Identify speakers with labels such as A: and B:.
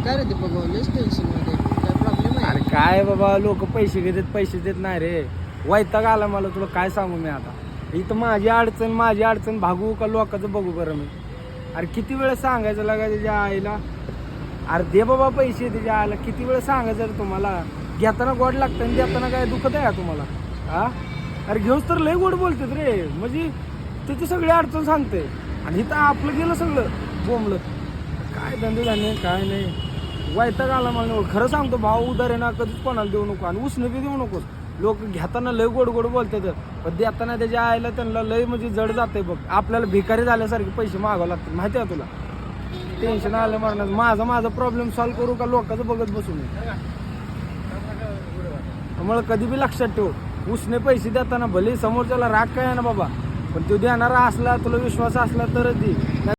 A: काय रे ते बघवलेच टेन्शन मध्ये काय प्रॉब्लेम आहे?
B: अरे काय बाबा, लोक पैसे घेतात, पैसे देत नाही रे. वैताग आला मला, तुला काय सांगू मी आता. इथं माझी अडचण भागू का लोकांचं बघू बरं मी. अरे किती वेळ सांगायचं लागा त्याच्या आईला, अरे दे बाबा पैसे त्याच्या आईला. किती वेळ सांगायचं रे तुम्हाला. घेताना गोड लागतं आणि देताना काय दुखत आहे का तुम्हाला? हा, अरे घेऊस तर लय गोड बोलतात रे. म्हणजे त्याची सगळी अडचण सांगते आणि इथं आपलं गेलं सगळं बोंबलं. काय धंदे झाले काय नाही. वैताग आला मला. खरं सांगतो भाऊ, उधार आहे ना कधीच कोणाला देऊ नको आणि उसने बी देऊ नकोस. लोक घेताना लय गोड गोड बोलतात पण देताना त्याच्या आईला त्यांना लय म्हणजे जड जाते बघ. आपल्याला भिकारी झाल्यासारखे पैसे मागावं लागतात माहिती आहे तुला. टेन्शन आलं मरणार. माझा प्रॉब्लेम सॉल्व्ह करू का लोकांचं बघत बसू नये. त्यामुळे कधी बी लक्षात ठेव, उसने पैसे देताना भले समोरच्याला राग काय ना बाबा, पण तो देणारा असला, तुला विश्वास असला तरच दे.